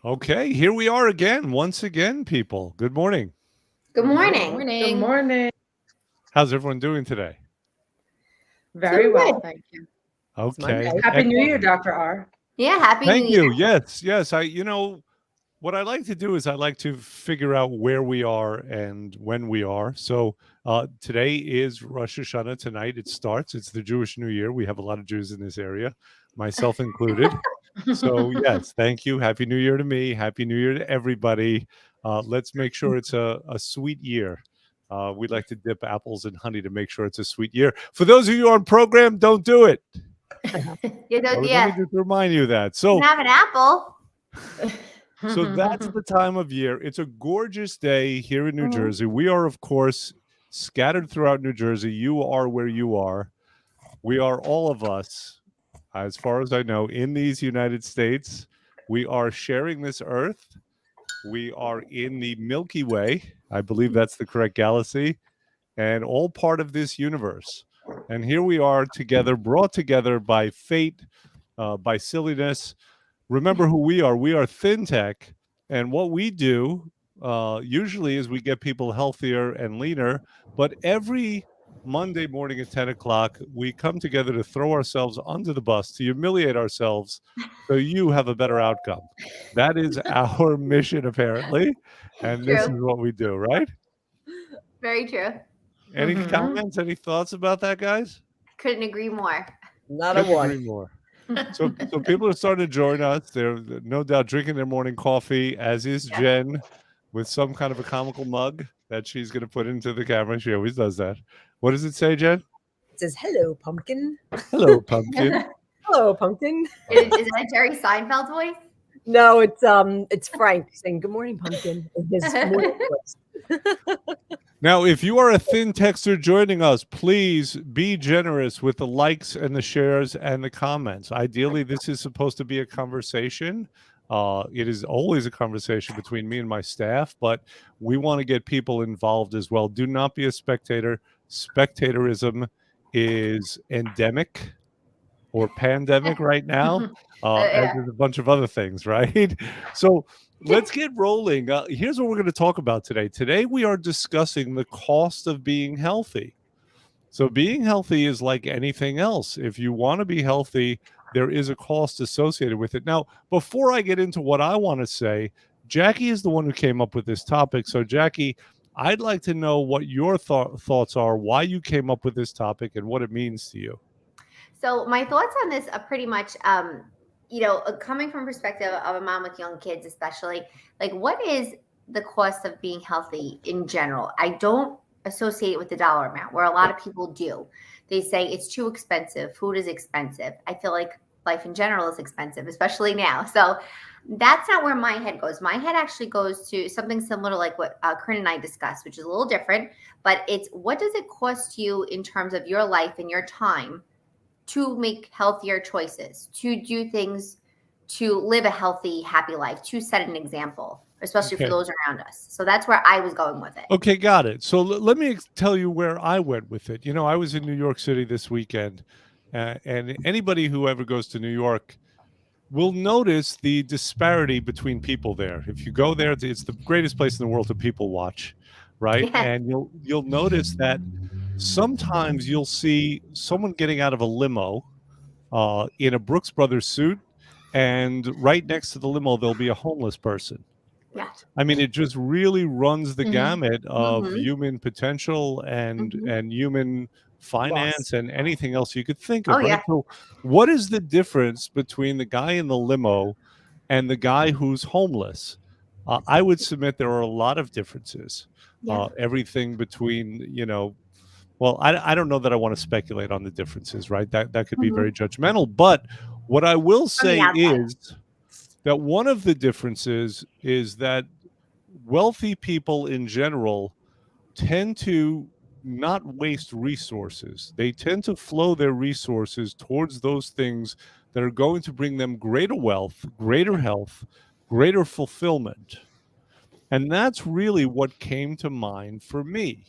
Okay, here we are again, once again, people. Good morning. Good Good morning. morning. Good morning. How's everyone doing today? Very Doing well, good. thank you. It's Okay, Monday. Happy New Year, excellent. Dr. R. Yeah, happy New Thank Year. you. Yes. What I like to do is I like to figure out where we are and when we are. So today is Rosh Hashanah. Tonight it starts. It's the Jewish New Year. We have a lot of Jews in this area, myself included. So yes, thank you. Happy New Year to me. Happy New Year to everybody. Let's make sure it's a sweet year. We like to dip apples in honey to make sure it's a sweet year. For those of you on program, don't do it. You know, Let me yeah, just remind you that. you can So have an apple. that's the time of year. It's a gorgeous day here in New Mhm. Jersey. We are, of course, scattered throughout New Jersey. You are where you are. We are all of us, as far as I know, in these United States. We are sharing this earth. We are in the Milky Way. I believe that's the correct galaxy, and all part of this universe. And here we are together, brought together by fate, by silliness. Remember who we are. We are ThinTech, and what we do usually is we get people healthier and leaner. But every Monday morning at 10 o'clock, we come together to throw ourselves under the bus, to humiliate ourselves, so you have a better outcome. That is our mission, apparently, and this is True. what we do, right? Very true. Any Mhm. comments, any thoughts about that, guys? Couldn't agree more. Not a Couldn't agree one. more. So people are starting to join us. They're no doubt drinking their morning coffee, as is Jen, with some kind of a comical mug that she's going to put into the camera. She always does that. What does it say, Jen? It says, "Hello, pumpkin." Hello, pumpkin. Hello, pumpkin. Is that a Jerry Seinfeld voice? No, it's Frank saying, "Good morning, pumpkin." In his morning voice. Now, if you are a thin texter joining us, please be generous with the likes and the shares and the comments. Ideally, this is supposed to be a conversation. It is always a conversation between me and my staff, but we want to get people involved as well. Do not be a spectator. Spectatorism is endemic or pandemic right now, as Yeah. is a bunch of other things, right? So let's get rolling. Here's what we're going to talk about today. Today, we are discussing the cost of being healthy. So, being healthy is like anything else. If you want to be healthy, there is a cost associated with it. Now, before I get into what I want to say, Jackie is the one who came up with this topic. So, Jackie, I'd like to know what your thoughts are, why you came up with this topic, and what it means to you. So my thoughts on this are pretty much, coming from perspective of a mom with young kids, especially, like what is the cost of being healthy in general? I don't associate it with the dollar amount, where a lot of people do. They say it's too expensive. Food is expensive. I feel like life in general is expensive, especially now. So that's not where my head goes. My head actually goes to something similar to like what Corinne and I discussed, which is a little different, but it's what does it cost you in terms of your life and your time to make healthier choices, to do things, to live a healthy, happy life, to set an example, especially for Okay. those around us. So that's where I was going with it. Okay, got it. So let me tell you where I went with it. You know, I was in New York City this weekend, and anybody who ever goes to New York will notice the disparity between people there. If you go there, it's the greatest place in the world to people watch, right? Yeah. And you'll notice that sometimes you'll see someone getting out of a limo in a Brooks Brothers suit, and right next to the limo there'll be a homeless person. Yeah. I mean, it just really runs the Mhm. gamut of Mhm. human potential and Mhm. human finance Loss. and anything else you could think Oh of, right? yeah. So, what is the difference between the guy in the limo and the guy who's homeless? I would submit there are a lot of differences. Yeah. Everything between, well, I don't know that I want to speculate on the differences, right? That could be very judgmental. But what I will From the say outside. is that one of the differences is that wealthy people in general tend to not waste resources. They tend to flow their resources towards those things that are going to bring them greater wealth, greater health, greater fulfillment. And that's really what came to mind for me.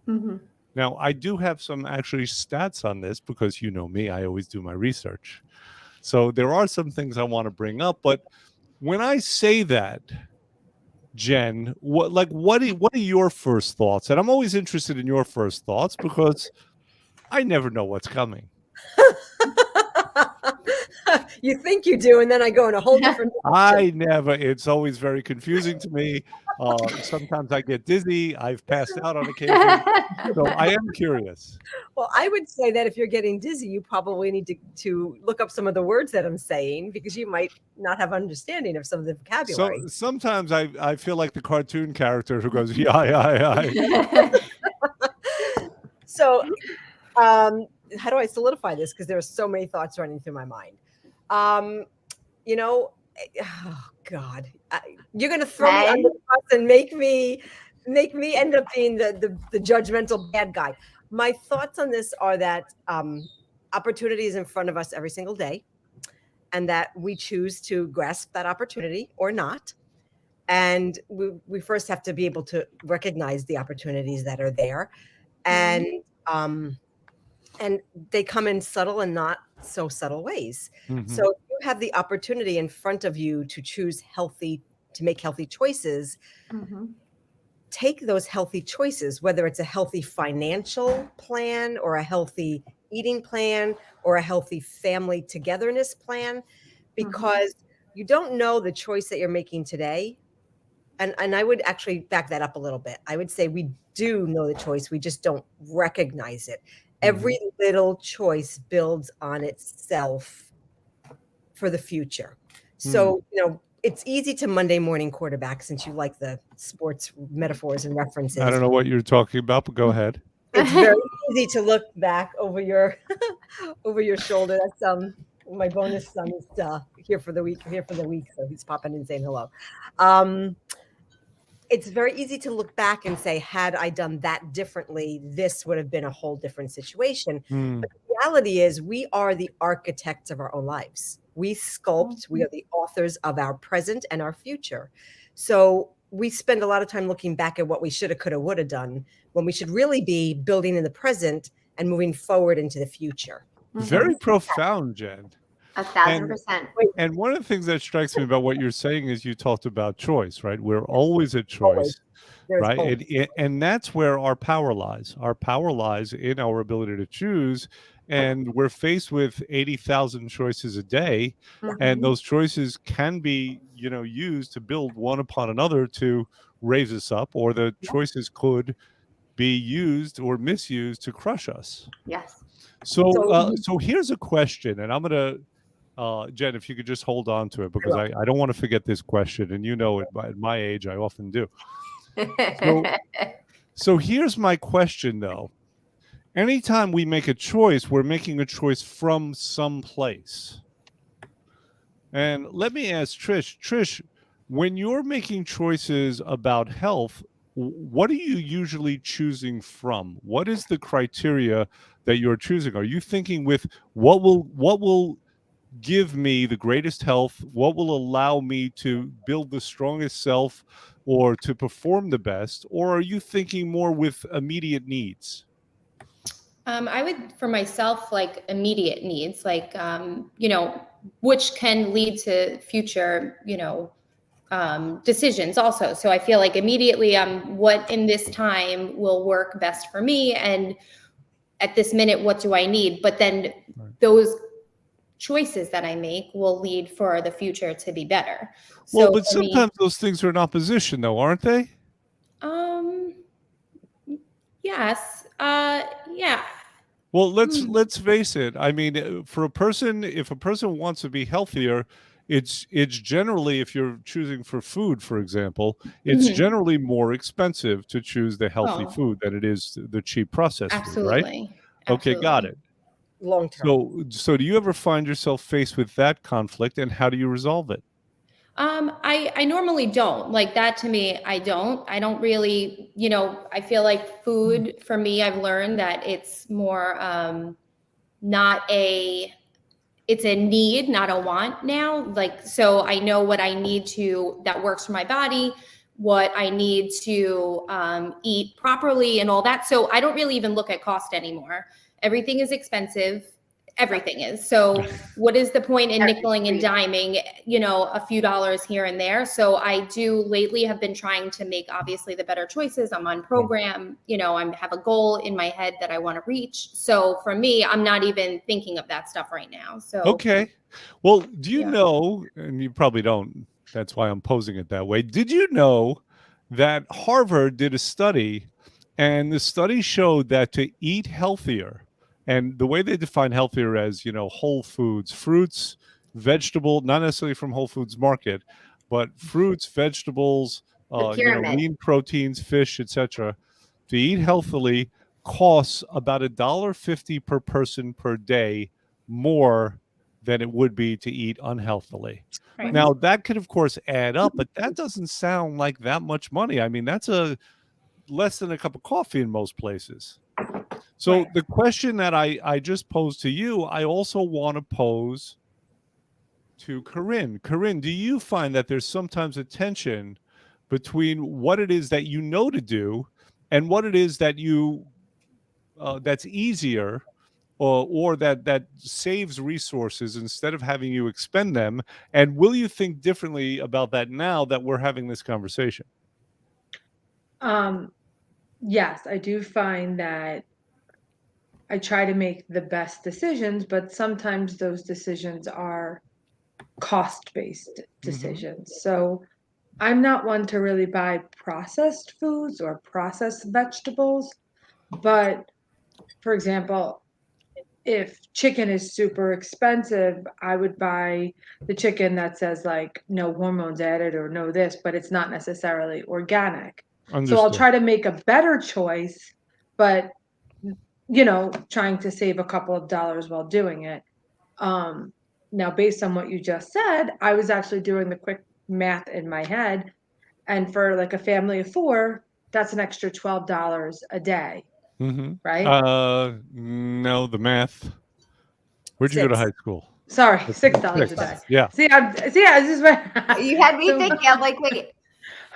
Mhm. Now, I do have some actually stats on this because you know me, I always do my research. So there are some things I want to bring up, but when I say that, Jen, what are your first thoughts? And I'm always interested in your first thoughts because I never know what's coming. You think you do, and then I go in a whole different direction. I never. It's always very confusing to me. Sometimes I get dizzy. I've passed out on occasion. So I am curious. Well, I would say that if you're getting dizzy, you probably need to look up some of the words that I'm saying because you might not have understanding of some of the vocabulary. So sometimes I feel like the cartoon character who goes, yeah. So, how do I solidify this? Because there are so many thoughts running through my mind. Oh God, you're going to throw me under the bus and make me end up being the judgmental bad guy. My thoughts on this are that opportunity is in front of us every single day, and that we choose to grasp that opportunity or not. And we first have to be able to recognize the opportunities that are there, and they come in subtle and not so subtle ways. Mhm. So if you have the opportunity in front of you to make healthy choices, take those healthy choices, whether it's a healthy financial plan or a healthy eating plan or a healthy family togetherness plan, because you don't know the choice that you're making today. And I would actually back that up a little bit. I would say we do know the choice. We just don't recognize it. Every little choice builds on itself for the future. So, it's easy to Monday morning quarterback, since you like the sports metaphors and references. I don't know what you're talking about, but go ahead. It's very easy to look back over your shoulder. That's my bonus son is here for the week, so he's popping in saying hello. It's very easy to look back and say, had I done that differently, this would have been a whole different situation. But the reality is we are the architects of our own lives. We sculpt, we are the authors of our present and our future. So we spend a lot of time looking back at what we shoulda, coulda, woulda done, when we should really be building in the present and moving forward into the future. Very profound, Jen. 1,000%. And one of the things that strikes me about what you're saying is you talked about choice, right? We're always a choice, right? And that's where our power lies. Our power lies in our ability to choose. And we're faced with 80,000 choices a day. And those choices can be, used to build one upon another to raise us up, or the choices could be used or misused to crush us. Yes. So here's a question, and I'm going to, Jen, if you could just hold on to it, because I don't want to forget this question. And at my age, I often do. So here's my question, though. Anytime we make a choice, we're making a choice from some place. And let me ask Trish. Trish, when you're making choices about health, what are you usually choosing from? What is the criteria that you're choosing? Are you thinking with what will give me the greatest health? What will allow me to build the strongest self or to perform the best? Or are you thinking more with immediate needs? I would, for myself, like immediate needs, like, which can lead to future, decisions also. So I feel like immediately, what in this time will work best for me? And at this minute, what do I need? But then those choices that I make will lead for the future to be better. Well, but sometimes those things are in opposition, though, aren't they? Yes. Yeah. Well, let's face it. I mean, if a person wants to be healthier, it's generally, if you're choosing for food, for example, it's generally more expensive to choose the healthy food than it is the cheap processed food, right? Absolutely. Okay, got it. Long term. So do you ever find yourself faced with that conflict, and how do you resolve it? I normally don't. Like that, to me, I don't really, I feel like food for me, I've learned that it's more it's a need, not a want now. Like, so I know what I need that works for my body, what I need to eat properly and all that. So I don't really even look at cost anymore. Everything is expensive. everything is. So what is the point in nickeling and Everything. diming, you know, a few dollars here and there? So I do lately have been trying to make obviously the better choices. I'm on program, you know, I have a goal in my head that I want to reach. So for me, I'm not even thinking of that stuff right now. So Okay. Well, do you Yeah. know, and you probably don't, that's why I'm posing it that way. Did you know that Harvard did a study, and the study showed that to eat healthier, and the way they define healthier as, you know, whole foods, fruits, vegetable, not necessarily from Whole Foods Market, but fruits, vegetables, The you know, pyramid. lean proteins, fish, etc. To eat healthily costs about $1.50 per person per day more than it would be to eat unhealthily. Right. Now, that could, of course, add up, but that doesn't sound like that much money. I mean, that's a less than a cup of coffee in most places. So Right. the question that I just posed to you, I also want to pose to Corinne. Corinne, do you find that there's sometimes a tension between what it is that you know to do and what it is that you that's easier or that saves resources instead of having you expend them? And will you think differently about that now that we're having this conversation? Yes, I do find that I try to make the best decisions, but sometimes those decisions are cost-based decisions. So I'm not one to really buy processed foods or processed vegetables, but for example, if chicken is super expensive, I would buy the chicken that says like no hormones added or no this, but it's not necessarily organic. So I'll Understood. try to make a better choice, but you know, trying to save a couple of dollars while doing it. Now, based on what you just said, I was actually doing the quick math in my head, and for like a family of 4, that's an extra $12 a day, right? No, the math. Where'd you go to 6. high school? Sorry, It's $6 a day. six. Yeah. See, I just went. You had me So- thinking. I'm like, wait.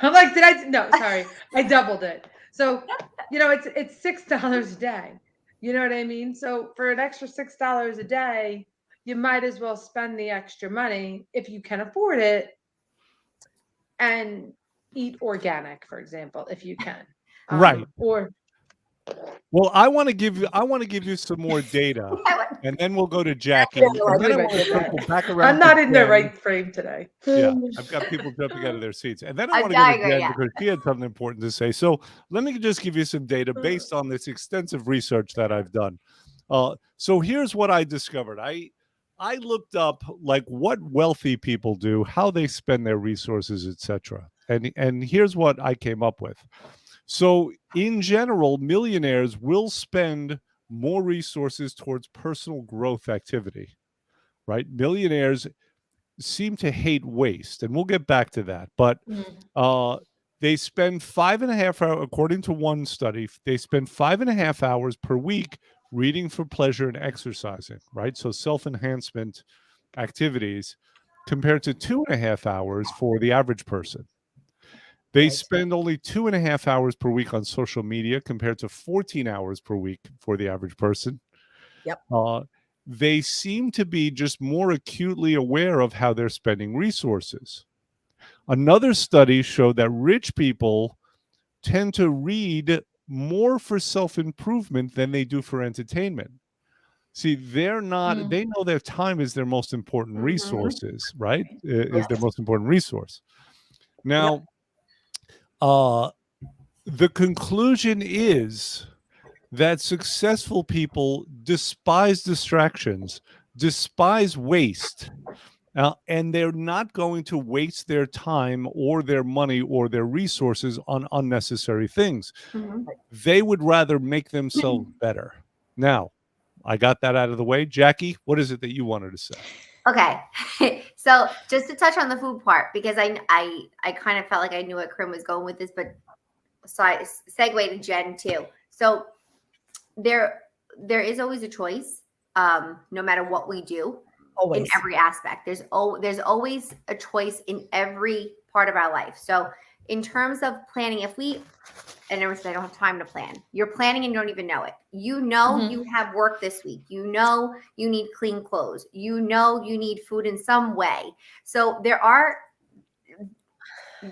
I'm like, did I? No, sorry, I doubled it. So, you know, it's $6 a day. You know what I mean? So for an extra $6 a day, you might as well spend the extra money if you can afford it, and eat organic, for example, if you can. Right. Or Well, I want to give you some more data, and then we'll go to Jackie. Yeah, And then I I want to did that. circle back around. I'm not to in the Jen. right frame today. Yeah, I've got people jumping out of their seats. And then I I'm want to go to dying right Jen now. because she had something important to say. So let me just give you some data based on this extensive research that I've done. So here's what I discovered. I looked up like what wealthy people do, how they spend their resources, etc. And here's what I came up with. So in general, millionaires will spend more resources towards personal growth activity, right? Millionaires seem to hate waste, and we'll get back to that. But they spend 5.5 hours, according to one study, they spend 5.5 hours per week reading for pleasure and exercising, right? So self-enhancement activities compared to 2.5 hours for the average person. They Right. spend only 2.5 hours per week on social media compared to 14 hours per week for the average person. Yep. They seem to be just more acutely aware of how they're spending resources. Another study showed that rich people tend to read more for self-improvement than they do for entertainment. See, they're not, they know their time is their most important resources, right? Is their most important resource. Now, the conclusion is that successful people despise distractions, despise waste, and they're not going to waste their time or their money or their resources on unnecessary things. They would rather make themselves better. Now, I got that out of the way. Jackie, what is it that you wanted to say? Okay, so just to touch on the food part, because I kind of felt like I knew what Corinne was going with this, but so I segue to Jen too. So there is always a choice, no matter what we do. Always. In every aspect. There's always a choice in every part of our life. So in terms of planning, if we and everyone says, I don't have time to plan. You're planning and you don't even know it. You know, Mhm. you have work this week. You know, you need clean clothes. You know, you need food in some way. So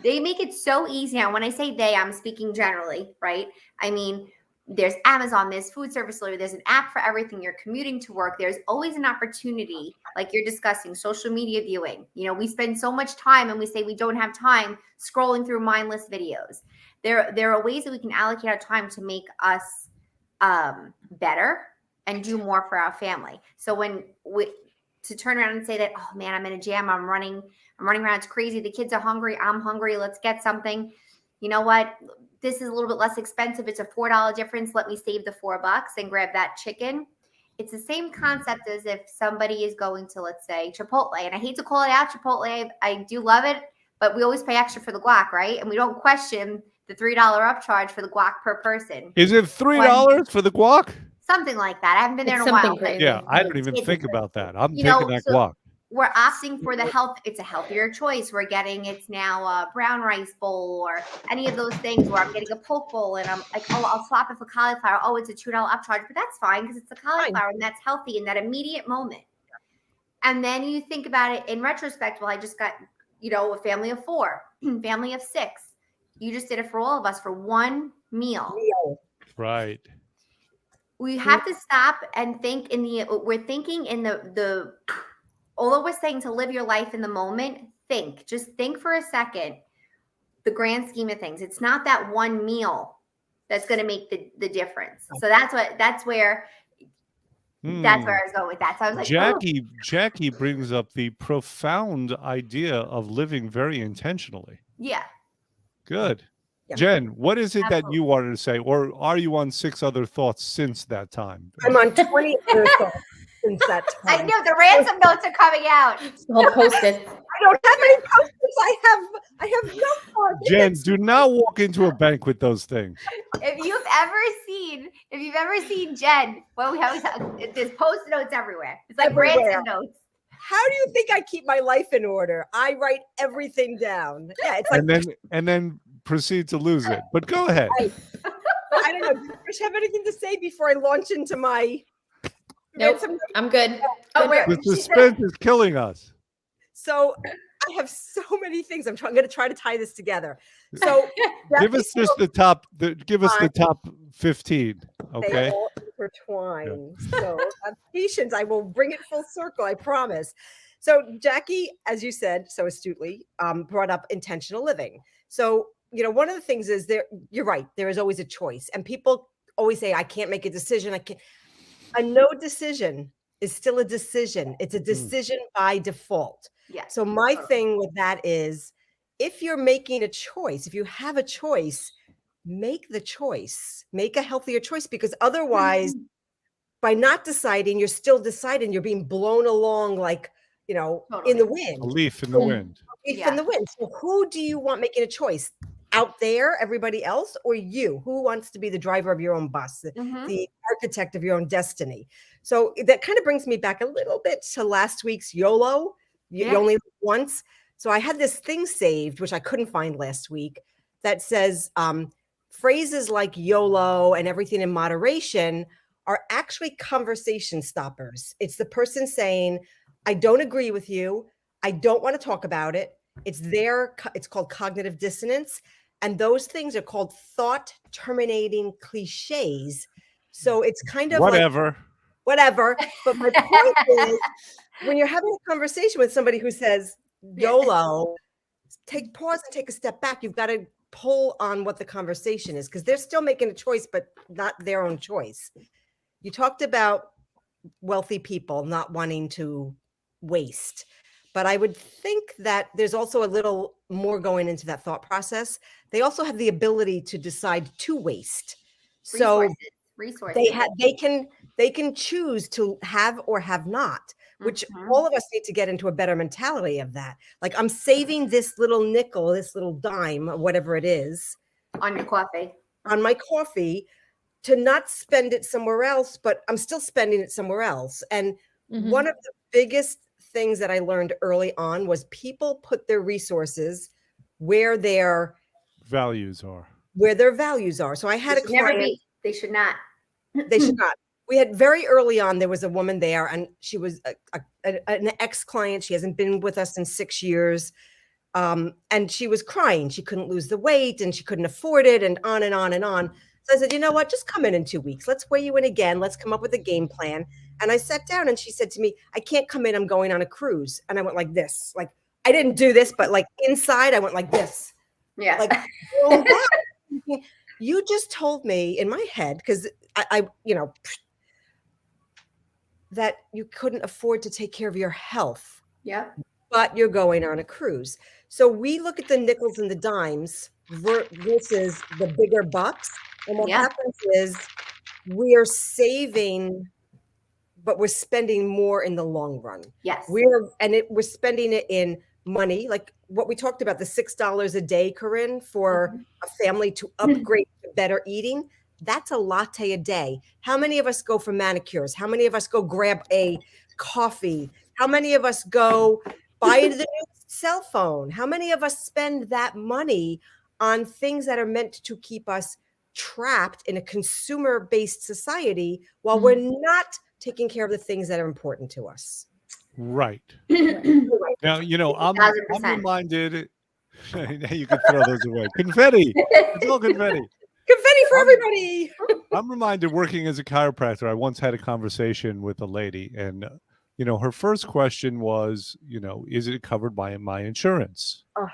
they make it so easy. And when I say they, I'm speaking generally, right? I mean, there's Amazon, there's food service delivery, there's an app for everything. You're commuting to work. There's always an opportunity, like you're discussing, social media viewing. You know, we spend so much time and we say we don't have time scrolling through mindless videos. There are ways that we can allocate our time to make us better and do more for our family. So to turn around and say that, oh man, I'm in a jam, I'm running around, it's crazy, the kids are hungry, I'm hungry, let's get something. You know what? This is a little bit less expensive. It's a $4 difference. Let me save the $4 and grab that chicken. It's the same concept as if somebody is going to, let's say, Chipotle. And I hate to call it out Chipotle. I do love it, but we always pay extra for the guac, right? And we don't question the $3 upcharge for the guac per person. Is it $3 for the guac? Something like that. I haven't been there It's in a while. something crazy. Yeah, I don't even It's- think about that. I'm you taking know, that so- guac. We're opting for the health. It's a healthier choice. We're getting, it's now a brown rice bowl or any of those things where I'm getting a poke bowl and I'm like, oh, I'll swap it for cauliflower. Oh, it's a $2 upcharge, but that's fine because it's a cauliflower and that's healthy in that immediate moment. And then you think about it in retrospect. Well, I just got, a family of 4, family of 6. You just did it for all of us for one meal. Right. We have to stop and think we're thinking in although we're saying to live your life in the moment, just think for a second, the grand scheme of things. It's not that one meal that's going to make the difference. So that's where I was going with that. So I was like, Jackie brings up the profound idea of living very intentionally. yeah. Good. Yeah. Jen, what is it that Absolutely. you wanted to say? Or are you on 6 other thoughts since that time? I'm on 20 other thoughts since that I time. know the ransom notes are coming out. I'll post it. I don't have any post-its. I have no thoughts. Jen, do not walk into a bank with those things. If you've ever seen Jen, well, there's post-it notes everywhere. It's like Everywhere. ransom notes. How do you think I keep my life in order? I write everything down. Yeah, it's like And then proceed to lose it. But go ahead. I don't know. Do you guys have anything to say before I launch into my Nope. ransom? I'm good. Oh, Good. wait, The suspense is killing us. So I have so many things. I'm going to try to tie this together. So Give us just the top. Give us the top 15. They Okay. all intertwine. So have patience. I will bring it full circle. I promise. So Jackie, as you said so astutely, brought up intentional living. So one of the things is you're right. There is always a choice, and people always say, "I can't make a decision. I can't." A no decision is still a decision. It's a decision by default. Yeah. So my thing with that is, if you're making a choice, if you have a choice, make the choice, make a healthier choice, because otherwise, by not deciding, you're still deciding. You're being blown along like, in the wind. A leaf in the wind. Leaf in the wind. So who do you want making a choice? Out there, everybody else, or you? Who wants to be the driver of your own bus, the architect of your own destiny? So that kind of brings me back a little bit to last week's YOLO. You only live once. So I had this thing saved, which I couldn't find last week, that says phrases like YOLO and everything in moderation are actually conversation stoppers. It's the person saying, I don't agree with you. I don't want to talk about it. It's called cognitive dissonance. And those things are called thought terminating cliches. So it's kind of Whatever. Whatever. But my point is, when you're having a conversation with somebody who says YOLO, pause and take a step back. You've got to pull on what the conversation is, because they're still making a choice, but not their own choice. You talked about wealthy people not wanting to waste. But I would think that there's also a little more going into that thought process. They also have the ability to decide to waste. So resources. they can choose to have or have not, which all of us need to get into a better mentality of that. Like, I'm saving this little nickel, this little dime, whatever it is, on your coffee, on my coffee, to not spend it somewhere else, but I'm still spending it somewhere else. And one of the biggest things that I learned early on was people put their resources where their Values are. where their values are. So I had a They should never client. be. They should not. They should not. We had very early on, there was a woman there, and she was an ex-client. She hasn't been with us in 6 years. And she was crying. She couldn't lose the weight and she couldn't afford it, and on and on and on. So I said, you know what? Just come in 2 weeks. Let's weigh you in again. Let's come up with a game plan. And I sat down and she said to me, I can't come in. I'm going on a cruise. And I went like this. Like, I didn't do this, but like inside, I went like this. Yeah. Like, oh, wow. You just told me in my head, because I that you couldn't afford to take care of your health, Yep. but you're going on a cruise. So we look at the nickels and the dimes versus the bigger bucks. And what Yeah. happens is we are saving, but we're spending more in the long run. Yes. We're spending it in money, like what we talked about, the $6 a day, Corinne, for a family to upgrade to better eating. That's a latte a day. How many of us go for manicures? How many of us go grab a coffee? How many of us go buy the new cell phone? How many of us spend that money on things that are meant to keep us trapped in a consumer-based society while we're not taking care of the things that are important to us? Right. Now, I'm 1000%. reminded. You can throw those away. Confetti. It's all confetti. Confetti for everybody. I'm reminded, working as a chiropractor, I once had a conversation with a lady, and her first question was, is it covered by my insurance? Ugh.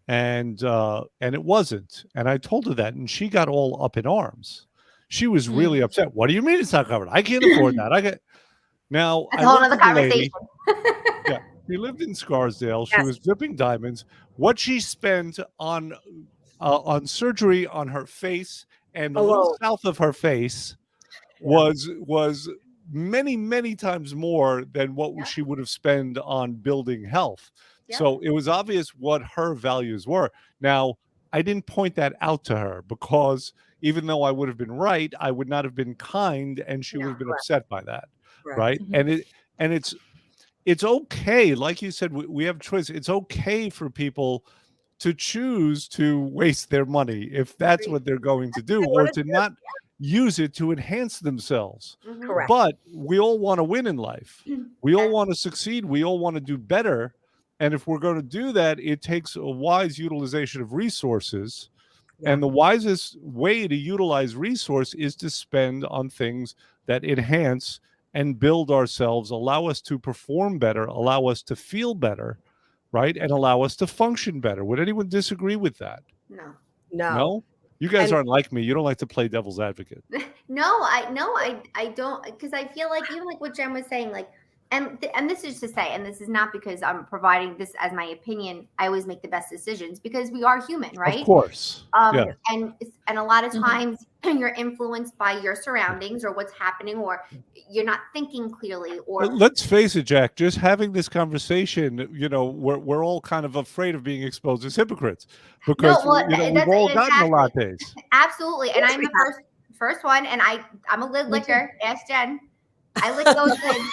And it wasn't. And I told her that, and she got all up in arms. She was really upset. What do you mean it's not covered? I can't afford that. Now, That's I a whole looked other at the lady. conversation. Yeah, she lived in Scarsdale. She Yes. was dripping diamonds. What she spent on surgery on her face and a little Alone. south of her face was many, many times more than what Yeah. she would have spent on building health. Yeah. So it was obvious what her values were. Now, I didn't point that out to her because even though I would have been right, I would not have been kind, and she would have been Correct. upset by that. Right. Right. And it's okay. Like you said, we have choice. It's okay for people to choose to waste their money if that's what they're going to do, they or wanna to do. not use it to enhance themselves. Mhm. Correct. But we all want to win in life. We all And- want to succeed. We all want to do better. And if we're going to do that, it takes a wise utilization of resources. Yeah. And the wisest way to utilize resource is to spend on things that enhance and build ourselves, allow us to perform better, allow us to feel better, right? And allow us to function better. Would anyone disagree with that? No. No? You guys And- aren't like me. You don't like to play devil's advocate. I don't, because I feel like even like what Jen was saying, like, and this is to say, and this is not because I'm providing this as my opinion. I always make the best decisions because we are human, right? Of course. Yeah. And a lot of Mhm. times you're influenced by your surroundings or what's happening, or you're not thinking clearly, or But let's face it, Jack, just having this conversation, we're all kind of afraid of being exposed as hypocrites because well, we've that's all gotten the exactly. lattes. absolutely. And I'm the first one, and I'm a lid licker. Ask Jen. I lick those lids.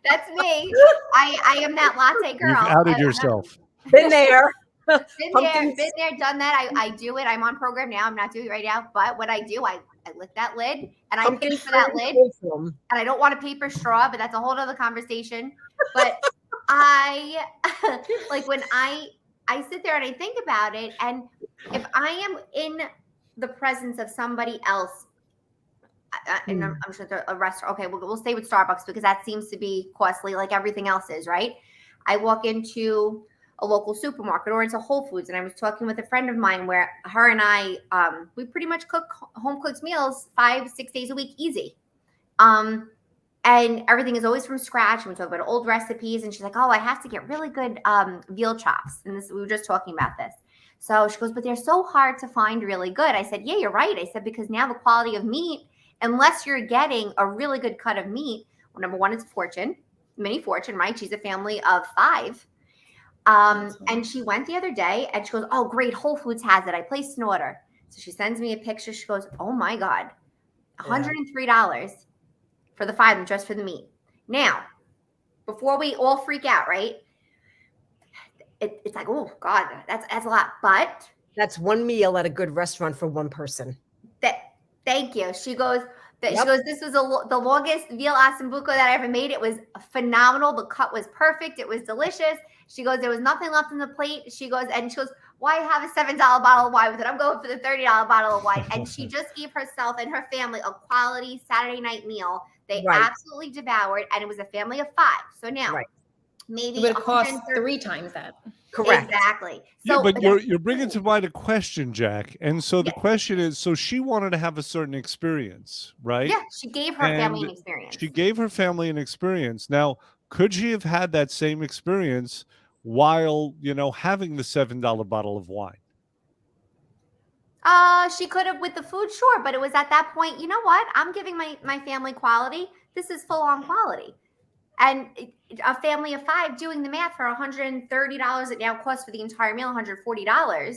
That's me. I am that latte girl. You've outed yourself. Been there. Been Pumpkins. there, done that. I do it. I'm on program now. I'm not doing it right now. But what I do, I lick that lid and I Pumpkin pay for that lid. from. And I don't want a paper straw, but that's a whole other conversation. But I like when I sit there and I think about it, and if I am in the presence of somebody else, and I'm just going to a restaurant. Okay, we'll stay with Starbucks because that seems to be costly, like everything else is, right? I walk into a local supermarket or into Whole Foods, and I was talking with a friend of mine where her and I, we pretty much cook home cooked meals 5-6 days a week, easy. And everything is always from scratch. And we talk about old recipes, and she's like, "Oh, I have to get really good veal chops." And we were just talking about this. So she goes, "But they're so hard to find really good." I said, "Yeah, you're right." I said, because now the quality of meat, unless you're getting a really good cut of meat, well, number one, it's mini Fortune, right? She's a family of 5. And she went the other day and she goes, "Oh, great. Whole Foods has it. I placed an order." So she sends me a picture. She goes, "Oh my God, $103 for the 5 just for the meat." Now, before we all freak out, right? It's like, oh God, that's a lot. But That's one meal at a good restaurant for one person. Thank you. She goes, Yep. she goes, this was the longest veal ossobuco that I ever made. It was phenomenal. The cut was perfect. It was delicious. She goes, there was nothing left on the plate. She goes, why have a $7 bottle of wine with it? I'm going for the $30 bottle of wine. And she just gave herself and her family a quality Saturday night meal. They Right. absolutely devoured, and it was a family of 5. So now, Right. maybe It would have cost 130 3 times that. Correct. Exactly. Yeah, So but you're bringing to mind a question, Jack. And so the Yes. question is, so she wanted to have a certain experience, right? yeah, she gave her family an And experience. She gave her family an experience. Now, could she have had that same experience while, having the $7 bottle of wine? She could have with the food, sure, but it was at that point, you know what? I'm giving my family quality. This is full on quality. And a family of 5 doing the math for $130, it now costs for the entire meal $140.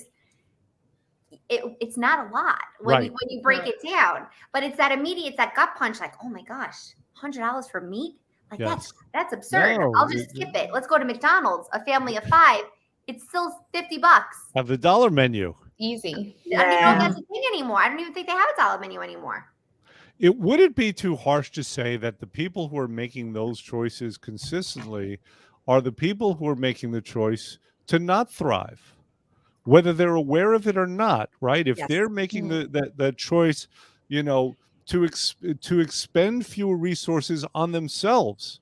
It's not a lot when Right. you break it down. But it's that gut punch, like, oh my gosh, $100 for meat? Like Yes. that's absurd. No, I'll just skip it. Let's go to McDonald's. A family of 5, it's still $50. Have the dollar menu. Easy. I don't even know if Yeah. that's a thing anymore. I don't even think they have a dollar menu anymore. Would it be too harsh to say that the people who are making those choices consistently are the people who are making the choice to not thrive, whether they're aware of it or not, right? If Yes. they're making the choice, to expend fewer resources on themselves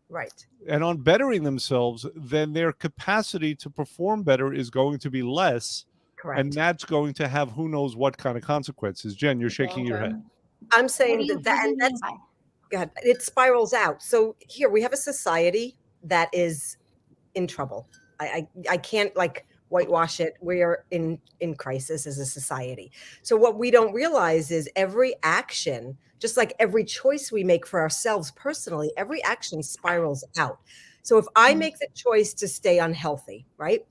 Right. and on bettering themselves, then their capacity to perform better is going to be less. Correct. And that's going to have who knows what kind of consequences. Jen, you're shaking your head. I'm What saying do you, that, that what do you and mean that's by? God, it spirals out. So here we have a society that is in trouble. I can't like whitewash it. We are in crisis as a society. So what we don't realize is every action, just like every choice we make for ourselves personally, every action spirals out. So if I make the choice to stay unhealthy, right?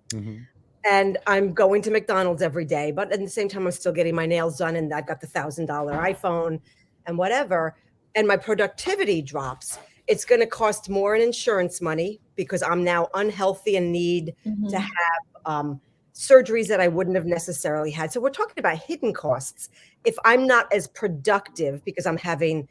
Mhm. And I'm going to McDonald's every day, but at the same time, I'm still getting my nails done and I've got the $1,000 iPhone and whatever. And my productivity drops. It's going to cost more in insurance money because I'm now unhealthy and need to have surgeries that I wouldn't have necessarily had. So we're talking about hidden costs. If I'm not as productive because I'm having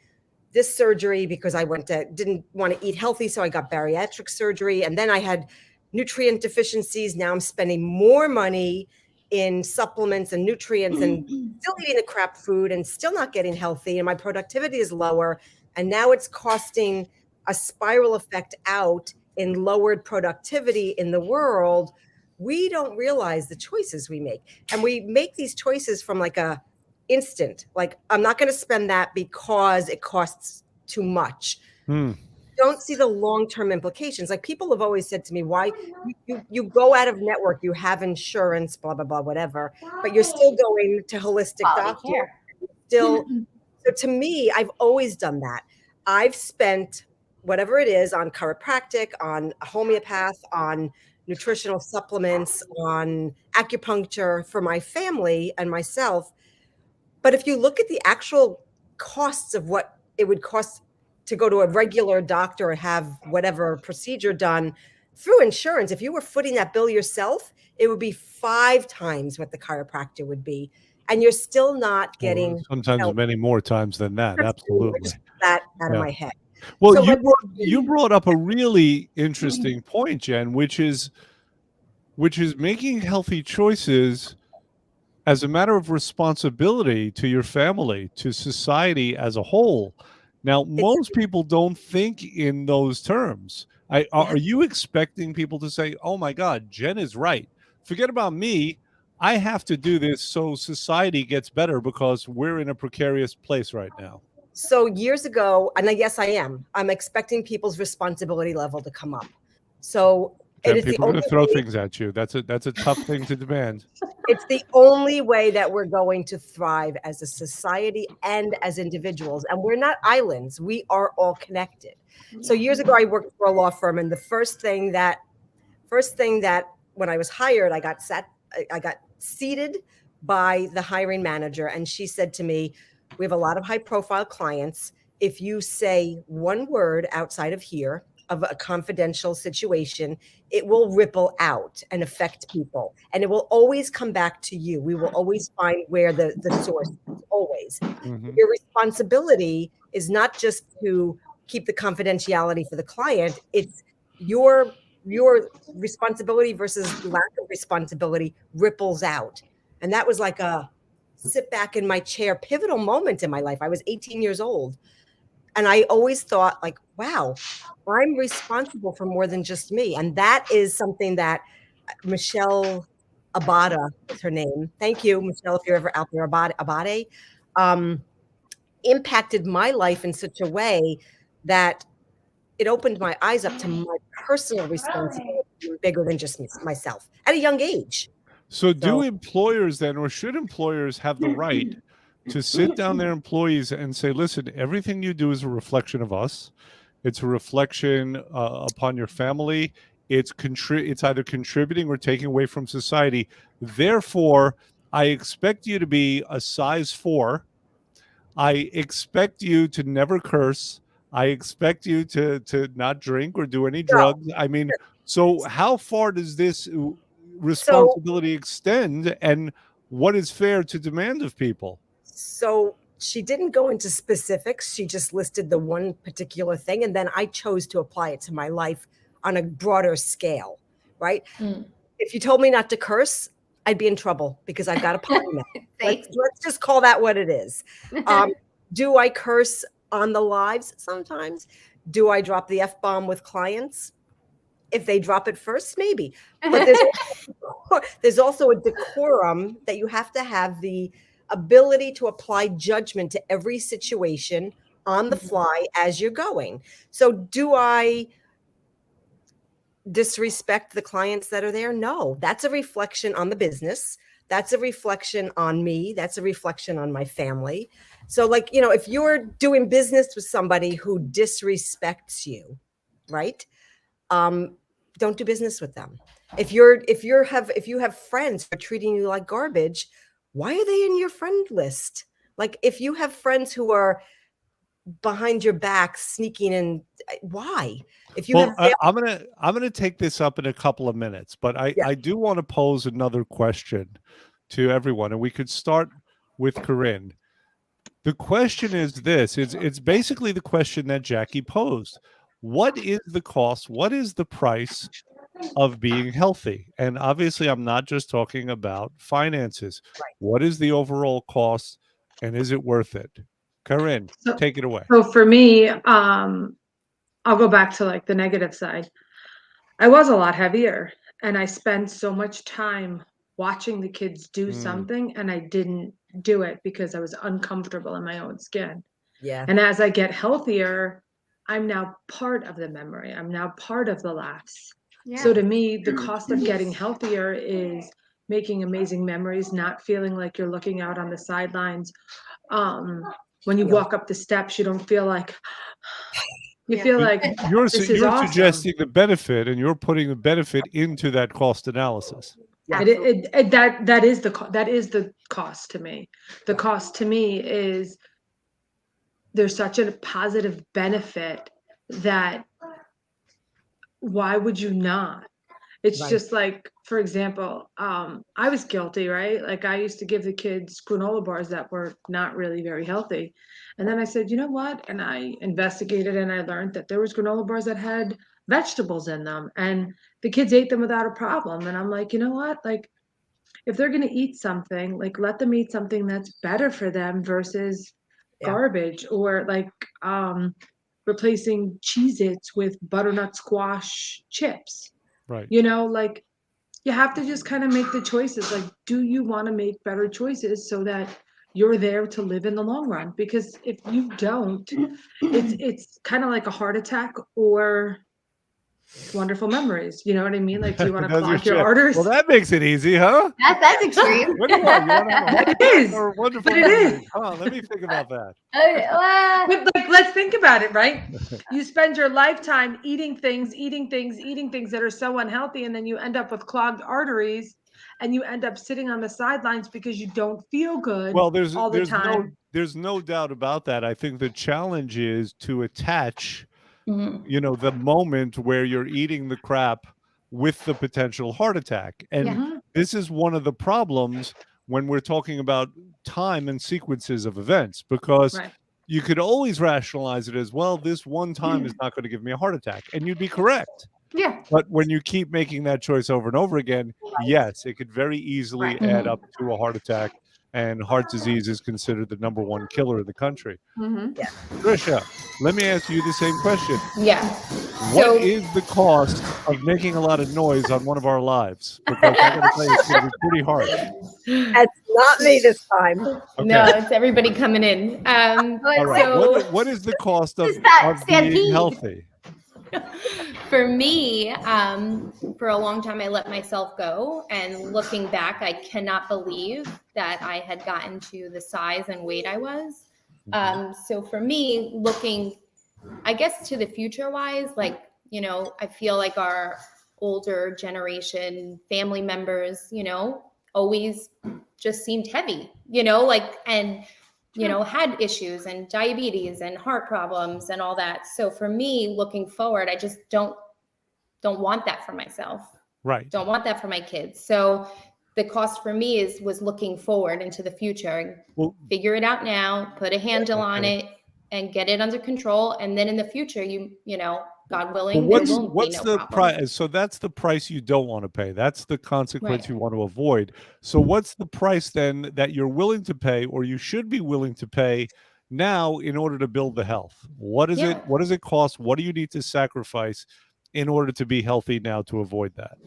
this surgery because I didn't want to eat healthy, so I got bariatric surgery, and then I had nutrient deficiencies. Now I'm spending more money in supplements and nutrients and still eating the crap food and still not getting healthy, and my productivity is lower. And now it's costing a spiral effect out in lowered productivity in the world. We don't realize the choices we make. And we make these choices from like a instant, like I'm not going to spend that because it costs too much. Don't see the long-term implications. Like people have always said to me, why you go out of network, you have insurance, blah, blah, blah, whatever, but you're still going to holistic Quality doctor. care. Still, so to me, I've always done that. I've spent whatever it is on chiropractic, on a homeopath, on nutritional supplements, on acupuncture for my family and myself. But if you look at the actual costs of what it would cost to go to a regular doctor or have whatever procedure done through insurance, if you were footing that bill yourself, it would be 5 times what the chiropractor would be. And you're still not getting sometimes help. many more times than that. Absolutely. Just that out of Yeah. my head. Well, So you brought up a really interesting point, Jen, which is making healthy choices as a matter of responsibility to your family, to society as a whole. Now, most people don't think in those terms. Are you expecting people to say, "Oh my God, Jen is right. Forget about me. I have to do this so society gets better because we're in a precarious place right now"? So years ago, and yes, I am. I'm expecting people's responsibility level to come up. So Jen, it is the people are going only to throw way, things at you. That's a tough thing to demand. it's the only way that we're going to thrive as a society and as individuals. And we're not islands. We are all connected. So years ago, I worked for a law firm, and the first thing that when I was hired, I got seated by the hiring manager, and she said to me, "We have a lot of high-profile clients. If you say one word outside of here of a confidential situation, it will ripple out and affect people. And it will always come back to you. We will always find where the source is, always. Mhm. Your responsibility is not just to keep the confidentiality for the client, it's your responsibility versus lack of responsibility ripples out. And that was like a sit back in my chair pivotal moment in my life. I was 18 years old. And I always thought, like, wow, I'm responsible for more than just me. And that is something that Michelle Abada is her name. Thank you, Michelle, if you're ever out there, Abade, impacted my life in such a way that it opened my eyes up to my personal responsibility bigger than just myself at a young age. So do So- employers then, or should employers have the right to sit down their employees and say, listen, everything you do is a reflection of us. It's a reflection upon your family. It's either contributing or taking away from society. Therefore, I expect you to be a size 4. I expect you to never curse. I expect you to not drink or do any drugs. I mean, so how far does this responsibility extend, and what is fair to demand of people? So she didn't go into specifics. She just listed the one particular thing. And then I chose to apply it to my life on a broader scale, right? Mm. If you told me not to curse, I'd be in trouble because I've got a potty mouth. Thanks. Let's just call that what it is. Do I curse on the lives? Sometimes. Do I drop the F-bomb with clients? If they drop it first, maybe. But there's also a decorum that you have to have the ability to apply judgment to every situation on the fly as you're going. So do I disrespect the clients that are there? No, that's a reflection on the business. That's a reflection on me. That's a reflection on my family. So like, if you're doing business with somebody who disrespects you, right? Don't do business with them. If you have friends who are treating you like garbage, why are they in your friend list? Like if you have friends who are behind your back sneaking in, why? If you Well, have I'm gonna take this up in a couple of minutes, but I do want to pose another question to everyone, and we could start with Corinne. The question is this: it's basically the question that Jackie posed. What is the cost? What is the price of being healthy? And obviously, I'm not just talking about finances. Right. What is the overall cost, and is it worth it? Corinne, So- take it away. So for me, I'll go back to like the negative side. I was a lot heavier and I spent so much time watching the kids do something and I didn't do it because I was uncomfortable in my own skin. yeah. And as I get healthier, I'm now part of the memory. I'm now part of the laughs. Yeah. So to me, the cost of getting healthier is making amazing memories, not feeling like you're looking out on the sidelines. When you Yeah. walk up the steps, you don't feel like you Yeah. feel like You're this is awesome. suggesting the benefit, and you're putting the benefit into that cost analysis. Yeah. That is the cost to me. The cost to me is there's such a positive benefit that why would you not? It's Right. just like, for example, I was guilty, right? Like I used to give the kids granola bars that were not really very healthy. And then I said, you know what? And I investigated and I learned that there was granola bars that had vegetables in them and the kids ate them without a problem. And I'm like, you know what? Like if they're going to eat something, like let them eat something that's better for them versus Yeah. garbage or like, replacing Cheez-Its with butternut squash chips. Right. Like you have to just kind of make the choices. Like, do you want to make better choices so that you're there to live in the long run? Because if you don't, it's kind of like a heart attack or wonderful memories. You know what I mean? Like, do you want to Does clog your shit. arteries? Well, that makes it easy, huh? That's extreme. What do you want? You want to have a heart It is, attack or wonderful but it is. memories? Huh, let me think about that. But like, let's think about it, right? You spend your lifetime eating things that are so unhealthy, and then you end up with clogged arteries, and you end up sitting on the sidelines because you don't feel good Well, there's all the time. no doubt about that. I think the challenge is to attach Mhm. you know, the moment where you're eating the crap with the potential heart attack. And Yeah. this is one of the problems when we're talking about time and sequences of events, because Right. you could always rationalize it as, well, this one time is not going to give me a heart attack. And you'd be correct. Yeah. But when you keep making that choice over and over again, yes, it could very easily Right. add Mhm. up to a heart attack. And heart disease is considered the #1 killer in the country. Mm-hmm. Trisha, let me ask you the same question. Yeah. What So is the cost of making a lot of noise on one of our lives? Because I got to tell you, it's going to be pretty hard. It's not me this time. no, Okay. it's everybody coming in. All right. So What is the cost of, Is that of being stampede? healthy? for me, for a long time, I let myself go. And looking back, I cannot believe that I had gotten to the size and weight I was. So for me, looking, I guess, to the future wise, like, you know, I feel like our older generation family members, you know, always just seemed heavy, you know, like, and, you know, had issues and diabetes and heart problems and all that. So for me, looking forward, I just don't want that for myself. Right. Don't want that for my kids. So the cost for me was looking forward into the future. Well, Figure it out now, put a handle on Okay. it, and get it under control. And then in the future, you know, God but willing, there won't what's be no the problem. price? So that's the price you don't want to pay. That's the consequence Right. you want to avoid. So what's the price then that you're willing to pay, or you should be willing to pay now in order to build the health? What is Yeah. it? What does it cost? What do you need to sacrifice in order to be healthy now to avoid that?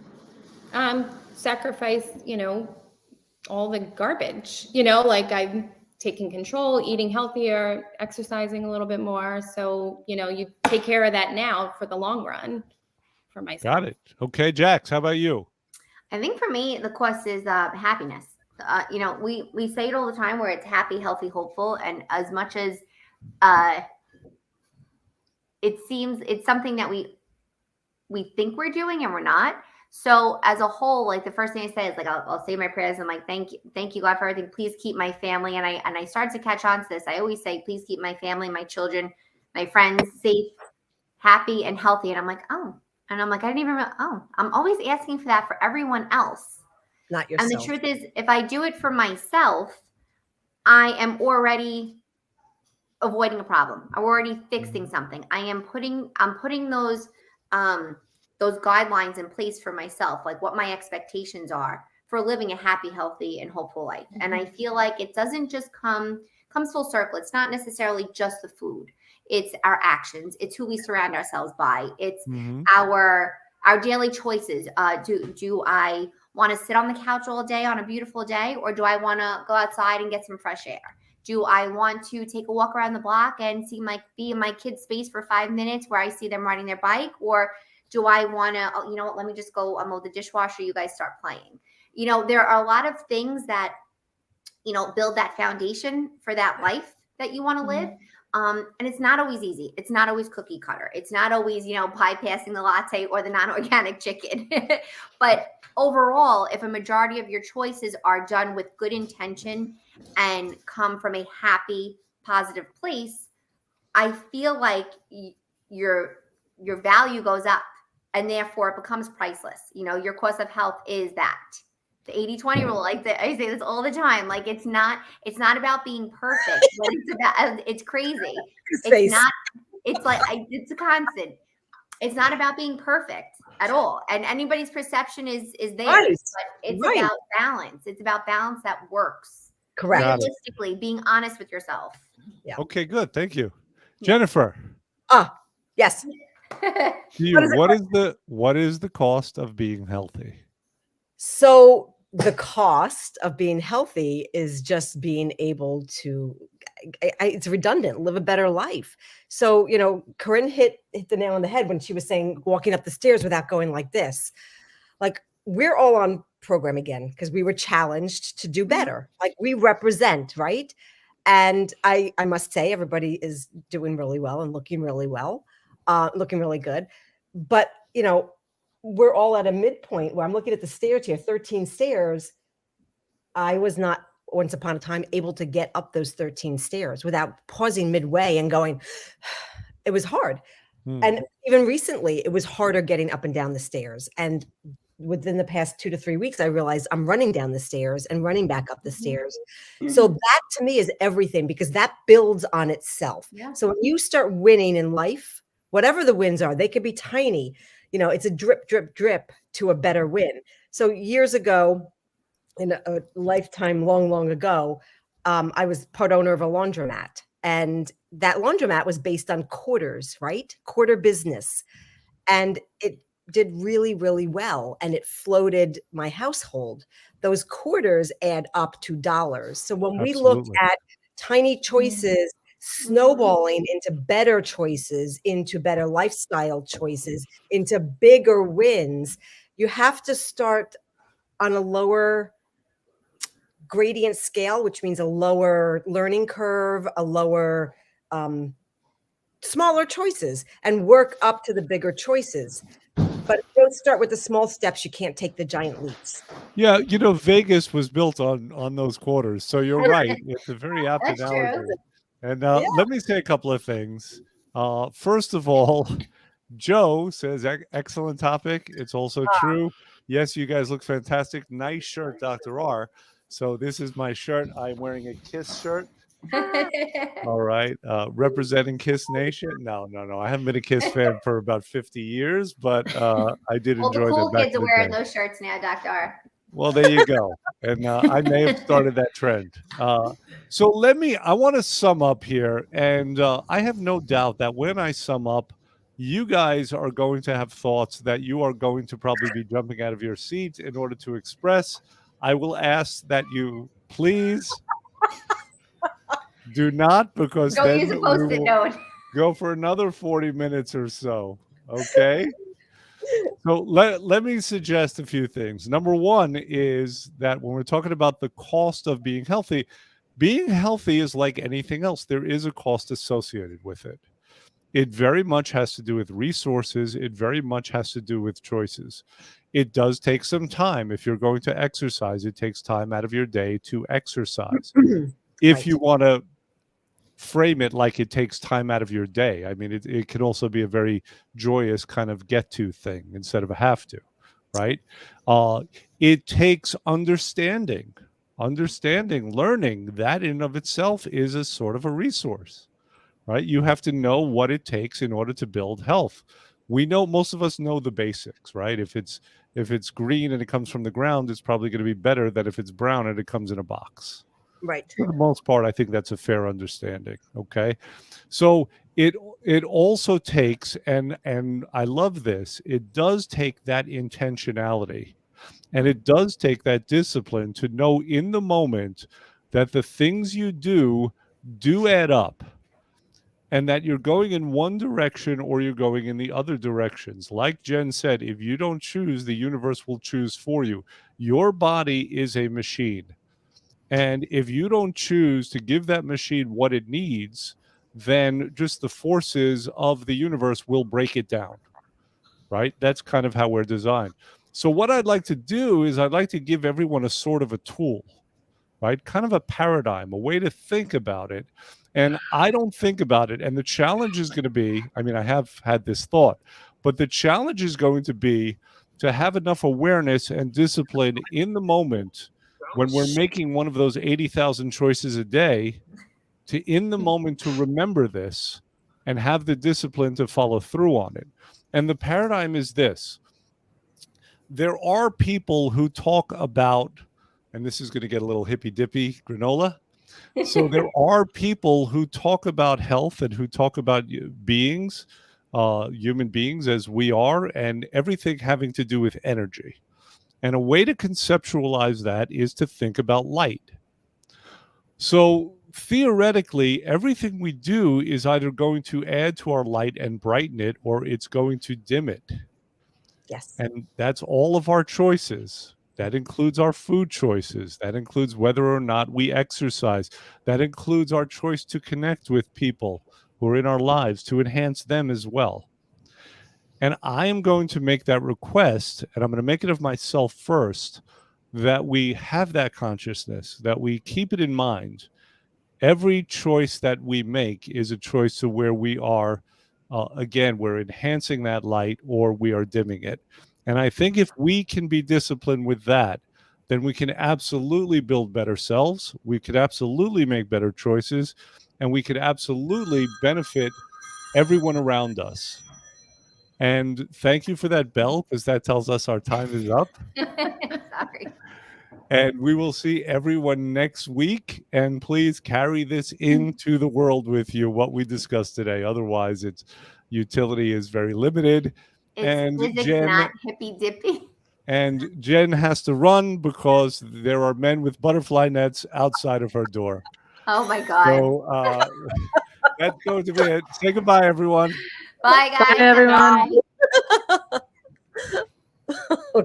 Sacrifice, you know, all the garbage, you know, like I'm taking control, eating healthier, exercising a little bit more. So, you know, you take care of that now for the long run for myself. Got it. Okay, Jax, how about you? I think for me, the cost is happiness. You know, we say it all the time where it's happy, healthy, hopeful. And as much as it seems it's something that we think we're doing and we're not. So as a whole, like the first thing I say is like, I'll say my prayers and like, thank you God for everything. Please keep my family. And I started to catch on to this. I always say, please keep my family, my children, my friends safe, happy, and healthy. And I'm like, oh, and I'm like, I didn't even know. Oh, I'm always asking for that for everyone else. Not yourself. And the truth is, if I do it for myself, I am already avoiding a problem. I'm already fixing something. I'm putting those guidelines in place for myself, like what my expectations are for living a happy, healthy, and hopeful life. Mm-hmm. And I feel like it doesn't just comes full circle. It's not necessarily just the food. It's our actions. It's who we surround ourselves by. It's our daily choices. Do I want to sit on the couch all day on a beautiful day, or do I want to go outside and get some fresh air? Do I want to take a walk around the block and be in my kids' space for 5 minutes where I see them riding their bike? Or do I want to, you know what, let me just go unload the dishwasher. You guys start playing. You know, there are a lot of things that, you know, build that foundation for that life that you want to live. And it's not always easy. It's not always cookie cutter. It's not always, you know, bypassing the latte or the non-organic chicken. But overall, if a majority of your choices are done with good intention and come from a happy, positive place, I feel like your value goes up and therefore it becomes priceless. You know, your cost of health is that. The 80-20 rule, I say this all the time. Like it's not about being perfect, but it's crazy. It's a constant. It's not about being perfect at all. And anybody's perception is theirs, Right. but it's Right. about balance. It's about balance that works. Correct. Got it. Realistically, being honest with yourself. Yeah. Okay, good. Thank you. Jennifer, Yes. to you, what is the cost of being healthy? So the cost of being healthy is just being able to, it's redundant, live a better life. So, you know, Corinne hit the nail on the head when she was saying walking up the stairs without going like this. Like we're all on program again because we were challenged to do better. Like we represent, right? And I must say everybody is doing really well and looking really well, looking really good. But, you know, we're all at a midpoint where I'm looking at the stairs here, 13 stairs. I was not once upon a time able to get up those 13 stairs without pausing midway and going, it was hard. And even recently, it was harder getting up and down the stairs. And within the past 2 to 3 weeks, I realized I'm running down the stairs and running back up the stairs. So that to me is everything, because that builds on itself. Yeah. So when you start winning in life, whatever the wins are, they could be tiny. It's a drip, drip, drip to a better win. So years ago, in a lifetime long, long ago, I was part owner of a laundromat. And that laundromat was based on quarters, right? Quarter business. And it did really, really well. And it floated my household. Those quarters add up to dollars. So when we look Absolutely. at tiny choices snowballing into better choices, into better lifestyle choices, into bigger wins, you have to start on a lower gradient scale, which means a lower learning curve, a lower, smaller choices, and work up to the bigger choices. But if you don't start with the small steps, you can't take the giant leaps. Yeah, Vegas was built on those quarters. So you're right. It's a very apt That's true. analogy. And Yeah. let me say a couple of things. First of all, Joe says, excellent topic. It's also true. Yes, you guys look fantastic. Nice shirt, Dr. R. So this is my shirt. I'm wearing a KISS shirt. All right. Representing KISS Nation. No. I haven't been a KISS fan for about 50 years, but I did Well, the enjoy cool them back kids in are the wearing day. those shirts now, Dr. R. Well, there you go. And I may have started that trend. So I want to sum up here. And I have no doubt that when I sum up, you guys are going to have thoughts that you are going to probably be jumping out of your seat in order to express. I will ask that you please do not, because Don't use then a we post-it will note. go for another 40 minutes or so. Okay. So let me suggest a few things. Number one is that when we're talking about the cost of being healthy is like anything else. There is a cost associated with it. It very much has to do with resources. It very much has to do with choices. It does take some time. If you're going to exercise, it takes time out of your day to exercise. If Right. you want to frame it like it takes time out of your day, I mean, it can also be a very joyous kind of get to thing instead of a have to, right? It takes understanding, learning. That in of itself is a sort of a resource, right? You have to know what it takes in order to build health. We know, most of us know the basics, right? If it's green and it comes from the ground, it's probably going to be better than if it's brown and it comes in a box. Right. For the most part, I think that's a fair understanding. Okay. So it also takes, and I love this, it does take that intentionality, and it does take that discipline to know in the moment that the things you do add up, and that you're going in one direction or you're going in the other directions. Like Jen said, if you don't choose, the universe will choose for you. Your body is a machine. And if you don't choose to give that machine what it needs, then just the forces of the universe will break it down, right? That's kind of how we're designed. So what I'd like to do is I'd like to give everyone a sort of a tool, right? Kind of a paradigm, a way to think about it. And I don't think about it. And the challenge is going to be, I mean, I have had this thought, but the challenge is going to be to have enough awareness and discipline in the moment when we're making one of those 80,000 choices a day, to in the moment to remember this and have the discipline to follow through on it. And the paradigm is this. There are people who talk about, and this is going to get a little hippy dippy granola. So there are people who talk about health and who talk about beings, human beings as we are, and everything having to do with energy. And a way to conceptualize that is to think about light. So theoretically, everything we do is either going to add to our light and brighten it, or it's going to dim it. Yes. And that's all of our choices. That includes our food choices. That includes whether or not we exercise. That includes our choice to connect with people who are in our lives, to enhance them as well. And I am going to make that request, and I'm going to make it of myself first, that we have that consciousness, that we keep it in mind. Every choice that we make is a choice to where we are again, we're enhancing that light or we are dimming it. And I think if we can be disciplined with that, then we can absolutely build better selves. We could absolutely make better choices, and we could absolutely benefit everyone around us. And thank you for that bell, because that tells us our time is up. Sorry. And we will see everyone next week. And please carry this into the world with you, what we discussed today. Otherwise, its utility is very limited. And Physics Jen- not hippy dippy. And Jen has to run because there are men with butterfly nets outside of her door. Oh my God. So that's going to be it. Say goodbye, everyone. Bye, guys. Bye, everyone. Bye. Oh, God.